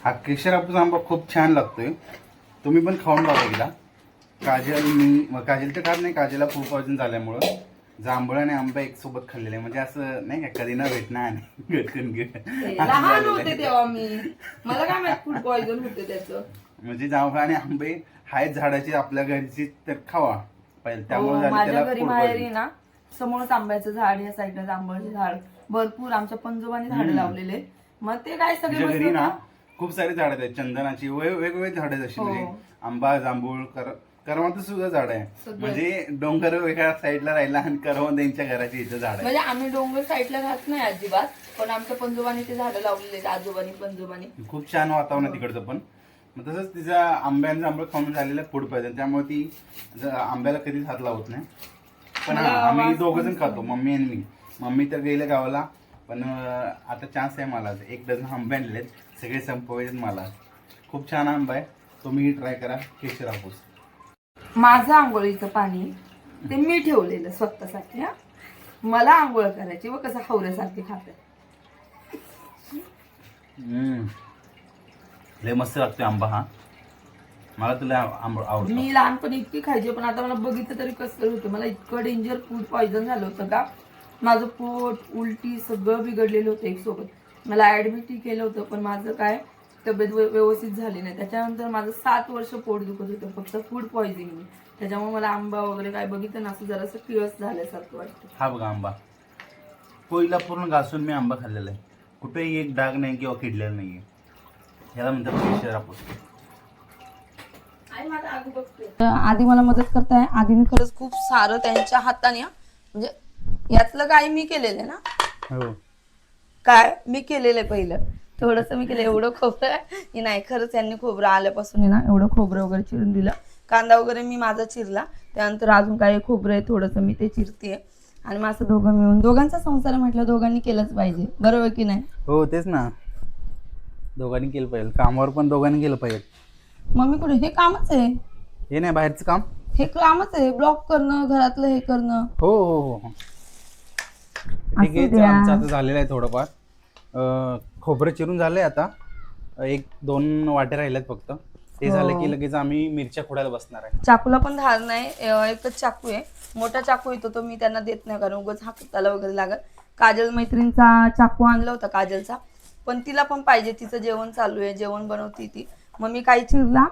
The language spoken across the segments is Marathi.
हा केशर हापूस आंबा खूप छान लागतोय. तुम्ही पण खाऊन बघा एकदा. काजल तर खात नाही, काजलला फूड पॉयझन झाल्यामुळं जांभळ आणि आंबा एक सोबत खाल्लेले, म्हणजे असं नाही का कधी ना भेटणार नाही. गटकन लहान होते तेव्हा मी, मला काय माहित फूड पॉइझन होते त्याचं. म्हणजे जांभळ आणि आंबे आहेत झाडाची आपल्या घरची, तर खावा पहिले, त्यामुळे हो, झाले माझ्या त्याला घरी फूड माहेरी पॉयझन. ना समोरच आंब्याचं झाड, या साईडला जांभळाचे झाड भरपूर, आमच्या पंजोबांनी झाडं लावलेले. मग ते काय सगळे तुझ्या घरी बसले ना का. खूप सारे झाड आहेत चंदनाची, वेगवेगळे झाड आहेत अशी, हो. म्हणजे आंबा, जांभूळ, करवंद सुद्धा झाड आहे. सगळे. म्हणजे डोंगर वेगळ्या साईडला राहिला आणि करवंद यांच्या घराची इथं झाड आहे. म्हणजे आम्ही डोंगर साईडला राहत नाही अजिबात, पण आमच्या पंजोबांनी ते झाडं लावलेले आहेत, आजोबांनी पंजोबांनी. खूप छान वातावरण आहे तिकडचं पण. मग तसंच तिचा आंब्याचं जांभळ खाऊन झालेलं फूड पॉयझन, त्यामुळे ती आंब्याला कधीच हात लावत नाही. पण मला आम्ही वास दोघं जण पण खातो, मम्मी आणि मी. मम्मी तर गेले गावाला, पण आता चान्स आहे मला. 1 डझन आंबे आणलेत, सगळे संपवायचे मला. खूप छान आंबा आहे, तुम्ही ट्राय करा केशर हापूस. माझं आंघोळीचं पाणी ते मी ठेवलेलं स्वतःसाठी. हा, मला आंघोळ करायची व कसं हवऱ्यासारखे खाते. लय मस्त लागतोय आंबा हा. मला तुला आवडतो. मी लहानपणी इतकी खायची, पण आता मला बघितलं तरी कसं होतं. मला इतकं डेंजर फूड पॉइझन झालं होतं का, माझं पोट, उलटी सगळं बिघडलेलं होतं एक सोबत. मला ऍडमिट केलं होतं, पण माझं काय तब्येत व्यवस्थित झाली नाही. त्याच्यानंतर माझं 7 वर्ष पोट दुखत होतं, फक्त फूड पॉइझनिंग. त्याच्यामुळे मला आंबा वगैरे काय बघितलं ना, असं जरासं किळस झाल्यासारखं वाटतं. हा बघा आंबा, कोईला पूर्ण घासून मी आंबा खाल्लेला आहे. कुठेही एक डाग नाही किंवा किडलेला नाहीये. याला म्हणतात केशर हापूस. आधी मला मदत करताय. आधीने खरंच खूप सारं त्यांच्या हाताने, म्हणजे यातलं काय मी केलेलं ना, हो, काय मी केलेलं आहे पहिलं थोडंसं मी केलं. एवढं खोबरं की नाही, खरंच यांनी खोबरं आल्यापासून आहे ना, एवढं खोबरं वगैरे चिरून दिलं. कांदा वगैरे मी माझा चिरला, त्यानंतर अजून काही खोबरं आहे थोडंसं मी ते चिरते. आणि मग असं दोघं मिळून, दोघांचा संसार म्हटलं दोघांनी केलंच पाहिजे, बरोबर की नाही. हो तेच ना, दोघांनी केलं पाहिजे. कामावर पण दोघांनी केलं पाहिजे. मम्मी कुठे, हे कामच आहे, हे नाही बाहेरचं काम. हे कामच आहे, ब्लॉक करणं, घरातलं हे करणं. हो हो हो, ठीक आहे. आमचं आता झालेलं आहे थोडंफार. खोबरं चिरून झालंय, आता 1-2 वाटे राहिल्यात फक्त. ते झालं की लगेच आम्ही मिरच्या खोडायला बसणार आहे. चाकूला पण धार नाही, एकच चाकू आहे. मोठा चाकू येतो तो मी त्यांना देत नाही, कारण उगाच हाताला वगैरे लागत. काजल मैत्रिणीचा चाकू आणला होता काजलचा, पण तिला पण पाहिजे, तिचं जेवण चालू आहे, जेवण बनवती ती. मग मी काही चिरला,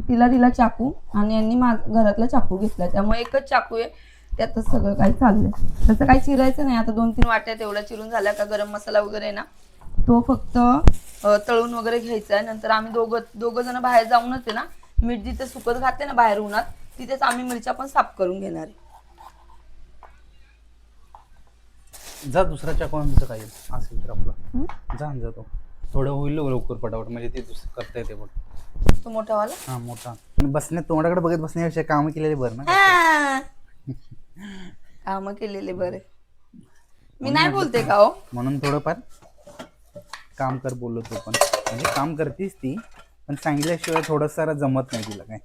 तिला दिला चाकू, आणि यांनी घरातला चाकू घेतला. त्यामुळे एकच चाकू आहे, त्यातच सगळं काही चाललंय. तसं काही चिरायचं नाही. आता 2-3 वाट्या तेवढ्या चिरून झाल्या का, गरम मसाला वगैरे ना तो फक्त तळून वगैरे घ्यायचा आहे. नंतर आम्ही दोघं जण बाहेर जाऊनच आहे ना, मीठ जिथे सुकत घातले ना बाहेर उन्हात, तिथेच आम्ही मिरच्या पण साफ करून घेणार आहे. जा दुसरा चाकू आमचं काही असेल तर आपला जा जातो. थोडं होईल लवकर पटापट, म्हणजे ते दुसरं करता येते बघ. तो मोठावाला हा मोठा. बसण्यात तोंडाकडे बघत बसण्यापेक्षा कामं केलेले बरं ना. काम केलेले बरे. मी नाही बोलते का हो, म्हणून थोडंफार काम कर बोललो तो पण. म्हणजे काम करतीस ती, पण सांगितल्याशिवाय थोडंसं सारा जमत नाही तिला काय.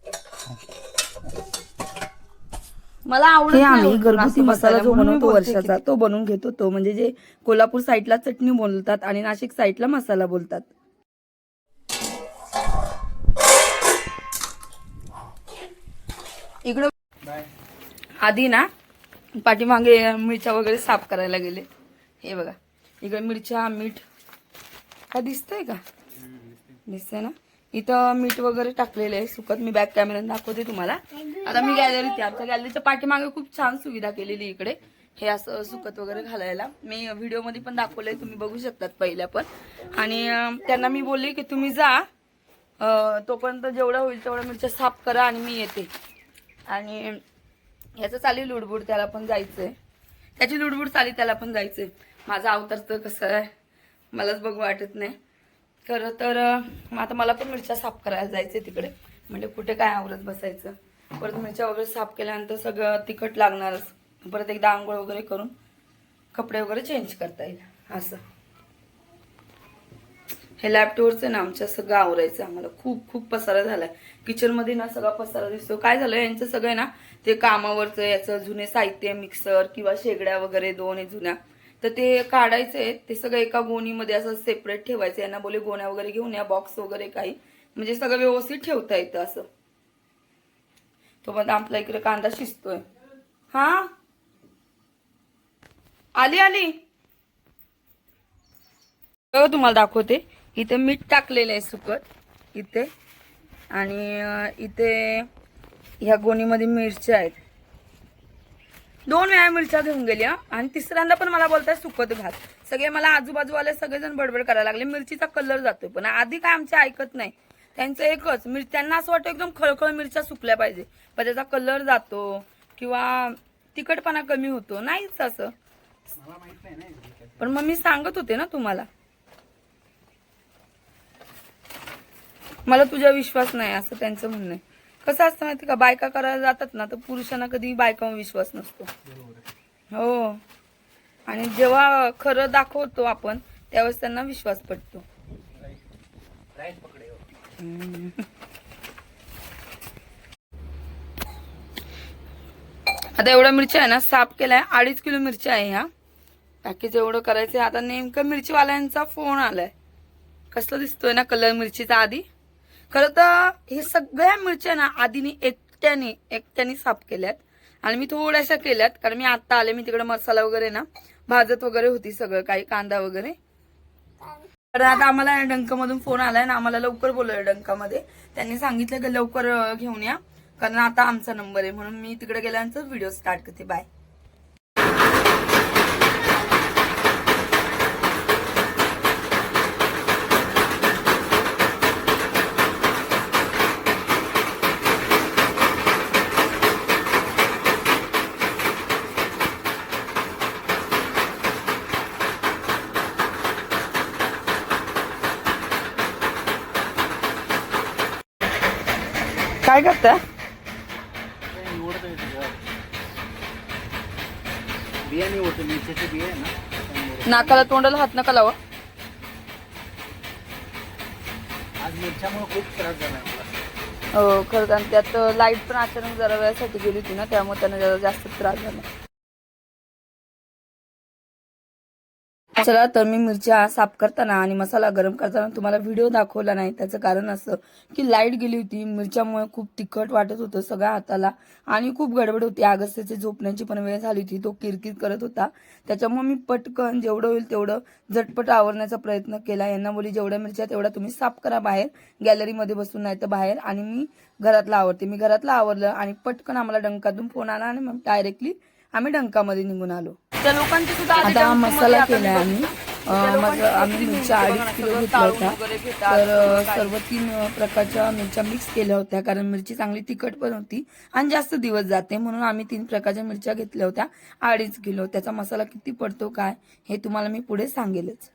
मला आवडत नाही. आम्ही घरगुती मसाला जो बनवतो वर्षाचा, तो बनवून घेतो. तो म्हणजे जे कोल्हापूर साईडला चटणी बोलतात आणि नाशिक साईडला मसाला बोलतात. इकडं आधी ना पाठीमागे मिरच्या वगैरे साफ करायला गेले. हे बघा, इकडे मिरच्या, मीठ का दिसतंय का, दिसतंय ना. इथं मीठ वगैरे टाकलेलं आहे सुकत. मी बॅक कॅमेऱ्याने दाखवते तुम्हाला. आता मी गॅलरीत, आमच्या गॅलरीच्या पाठीमागे खूप छान सुविधा केलेली इकडे, हे असं सुकत वगैरे घालायला. मी व्हिडिओमध्ये पण दाखवलंय, तुम्ही बघू शकतात पहिल्या पण. आणि त्यांना मी बोलले की तुम्ही जा, तोपर्यंत जेवढं होईल तेवढं मिरच्या साफ करा आणि मी येते. आणि ह्याचं चालेल लुडबुड, त्याला पण जायचंय, त्याची लुडबुड चाली, त्याला पण जायचंय. माझा अवतारचं कसं आहे मलाच बघू वाटत नाही खरं तर. आता मला पण मिरच्या साफ करायला जायचंय तिकडे, म्हणजे कुठे काय आवरत बसायचं. परत मिरच्या वगैरे साफ केल्यानंतर सगळं तिखट लागणारच. परत एकदा आंघोळ वगैरे करून कपडे वगैरे चेंज करता येईल. असं हे लॅपटॉपवरचं ना आमच्या सगळं आवरायचं आम्हाला. खूप पसारा झालाय किचनमध्ये ना, सगळा पसारा दिसतो. काय झालं यांचं सगळं ना, ते कामावरचं याचं जुने साहित्य, मिक्सर किंवा शेगड्या वगैरे 2 जुन्या, तर ते काढायचे, ते सगळं एका गोणीमध्ये असं सेपरेट ठेवायचं. यांना बोले गोण्या वगैरे घेऊन या, बॉक्स वगैरे काही, म्हणजे सगळं व्यवस्थित ठेवता येतं असं. तो पण आपला इकडे कांदा शिजतोय. हा आली आली तुम्हाला दाखवते. इथे मीठ टाकलेलं आहे सुकट इथे, आणि इथे ह्या गोणीमध्ये मिरच्या आहेत. 2 वेळा मिरच्या घेऊन गेल्या आणि तिसऱ्यांदा पण मला बोलताय सुकत घाल. सगळे मला आजूबाजूवाले सगळेजण बडबड करायला लागले, मिरचीचा कलर जातोय. पण आधी काय आमचे ऐकत नाही, त्यांचं एकच त्यांना असं वाटतं एकदम खळखळ मिरच्या सुकल्या पाहिजे, पण त्याचा कलर जातो किंवा तिखटपणा कमी होतो. नाहीच असं. पण मग मी सांगत होते ना तुम्हाला, मला तुझ्या विश्वास नाही असं त्यांचं म्हणणं आहे. कसं असतं माहिती का, बायका करायला जातात ना तर पुरुषांना कधी बायकांवर विश्वास नसतो. हो, आणि जेव्हा खरं दाखवतो आपण त्यावेळेस त्यांना विश्वास पडतो. आता एवढ्या मिरच्या आहे ना, साफ केलाय. 2.5 किलो मिरच्या आहे ह्या. पॅकेज एवढं करायचंय. आता नेमकं मिरचीवाल्यांचा फोन आलाय. कसला दिसतोय ना कलर मिरचीचा आधी. खरं तर हे सगळ्या मिरच्या ना आधीने एकट्याने साफ केल्यात, आणि मी थोड्याशा केल्यात कारण मी आता आले. मी तिकडे मसाला वगैरे ना भाजत वगैरे होती, सगळं काही कांदा वगैरे. तर आता आम्हाला डंकामधून फोन आलाय ना, आम्हाला लवकर बोलवलं डंकामध्ये. त्यांनी सांगितलं की लवकर घेऊन या, कारण आता आमचा नंबर आहे. म्हणून मी तिकडे गेल्यानंतर व्हिडिओ स्टार्ट करते. बाय. काय करता? बियाणे होते मिरच्याचे बिया आहे ना, नाकाला तोंडाला हात नका लावा. आज मिरच्यामुळे खूप त्रास झाला मला. हो खरंच, आणि त्यात लाईट पण अचानक जरा वेळासाठी गेली होती ना, त्यामुळे त्यांना जरा जास्त त्रास झाला. चला, तर मी मिरच्या साफ करताना आणि मसाला गरम करताना तुम्हाला व्हिडिओ दाखवला नाही. त्याचं कारण असं की लाईट गेली होती. मिरच्यामुळे खूप तिखट वाटत होतं सगळ्या हाताला, आणि खूप गडबड होती. अगस्त्याची झोपण्याची पण वेळ झाली होती. तो किरकिर करत होता. त्याच्यामुळे मी पटकन जेवढं होईल तेवढं झटपट आवरण्याचा प्रयत्न केला. यांना बोली जेवढ्या मिरच्या तेवढ्या तुम्ही साफ करा बाहेर, गॅलरीमध्ये बसून, नाही तर बाहेर, आणि मी घरातला आवरते. मी घरातलं आवरलं आणि पटकन आम्हाला डंकातून फोन आला, आणि मग डायरेक्टली आम्ही डंकामध्ये निघून आलो. त्या लोकांची सुद्धा आता मसाला केलाय आम्ही. आम्ही मिरच्या 2.5 किलो घेतला होता. तर सर्व 3 प्रकारच्या मिरच्या मिक्स केल्या होत्या, कारण मिरची चांगली तिखट पण होती आणि जास्त दिवस जाते, म्हणून आम्ही 3 प्रकारच्या मिरच्या घेतल्या होत्या 2.5 किलो. त्याचा मसाला किती पडतो काय हे तुम्हाला मी पुढे सांगेलच.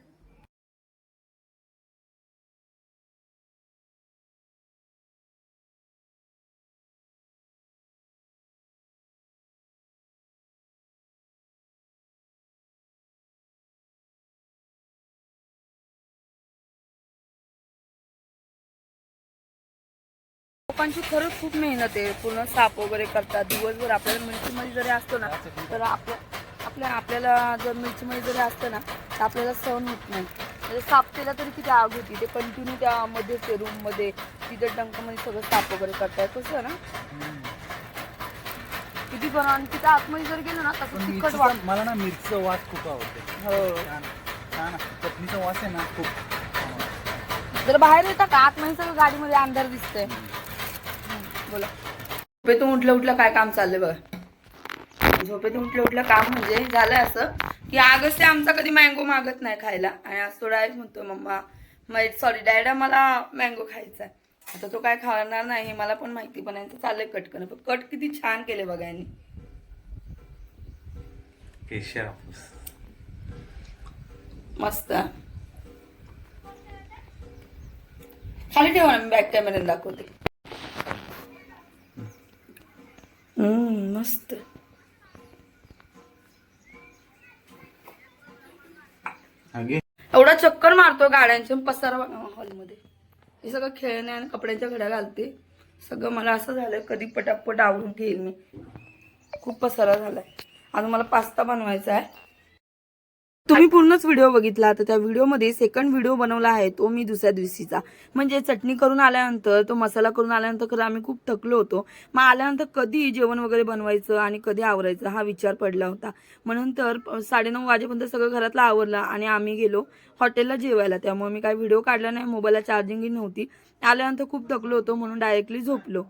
लोकांची खरंच खूप मेहनत आहे. पूर्ण साफ वगैरे करतात दिवसभर. आपल्याला मिरचीमध्ये जरी असतो ना तर आपल्याला जर मिरचीमध्ये जरी असतं ना तर आपल्याला सहन होत नाही. म्हणजे साफ केलं तरी किती आग होती. ते कंटिन्यू त्यामध्ये ते रूममध्ये तिथे डंकामध्ये सगळं साफ वगैरे करताय. कसं ना किती पण, आणि तिथं आतमध्ये जर गेलं ना तसं तिखट वाट. मला ना मिरचीचा वास खूप आवडते. हो, छान चटणीचा वास आहे ना खूप. जर बाहेर येता का आतमध्ये सगळं गाडीमध्ये अंधार दिसतंय. बोला. झोपेतून उठलं काय काम चाललंय बघा. झोपेतून उठलं काम म्हणजे झालंय असं की आगच ते आमचा कधी मँगो मागत नाही खायला, आणि आज तो डायरेक्ट म्हणतो मम्मा डॅडा मला मँगो खायचा. आता तो काय खाणार नाही हे मला पण माहिती, पण यांचं चाललंय कट करणं. पण कट किती छान केले बघा यांनी. मस्त. खाली ठेवा, मी बॅक कॅमेऱ्याने दाखवते. मस्त. एवढा चक्कर मारतो गाड्यांच्या पसारा हॉलमध्ये. हे सगळं खेळणे आणि कपड्यांच्या घड्या घालते. सगळं मला असं झालंय कधी पटापट आवरून घेईल मी. खूप पसारा झालाय. अजून मला पास्ता बनवायचा आहे. तुम्ही पूर्णच व्हिडिओ बघितला तर त्या व्हिडिओमध्ये सेकंड व्हिडिओ बनवला आहे तो मी दुसऱ्या दिवशीचा. म्हणजे चटणी करून आल्यानंतर तो मसाला करून आल्यानंतर खरं आम्ही खूप थकलो होतो. मग आल्यानंतर कधी जेवण वगैरे बनवायचं आणि कधी आवरायचं हा विचार पडला होता. म्हणून तर 9:30 वाजेपर्यंत सगळं घरातलं आवरलं आणि आम्ही गेलो हॉटेलला जेवायला. त्यामुळे मी काही व्हिडिओ काढला नाही, मोबाईलला चार्जिंगही नव्हती. आल्यानंतर खूप थकलो होतो म्हणून डायरेक्टली झोपलो.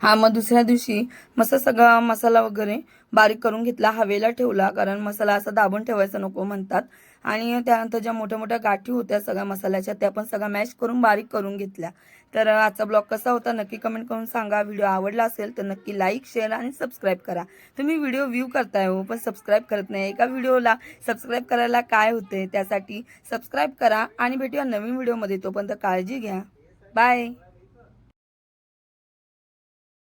हा मग दुसऱ्या दिवशी मस्त सगळा मसाला वगैरे बारीक करून घेतला, हवेला ठेवला, कारण मसाला असा दाबून ठेवायचा नको म्हणतात. आणि त्यानंतर ज्या मोठ्या मोठ्या गाठी होत्या सगळ्या मसाल्याच्या त्या पण सगळ्या मॅश करून बारीक करून घेतल्या. तर आजचा ब्लॉग कसा होता नक्की कमेंट करून सांगा. व्हिडिओ आवडला असेल तर नक्की लाईक, शेअर आणि सबस्क्राईब करा. तुम्ही व्हिडिओ व्ह्यू करताय हो पण सबस्क्राईब करत नाही. एका व्हिडिओला सबस्क्राईब करायला काय होते, त्यासाठी सबस्क्राईब करा आणि भेटूया नवीन व्हिडिओमध्ये. तोपर्यंत काळजी घ्या. बाय.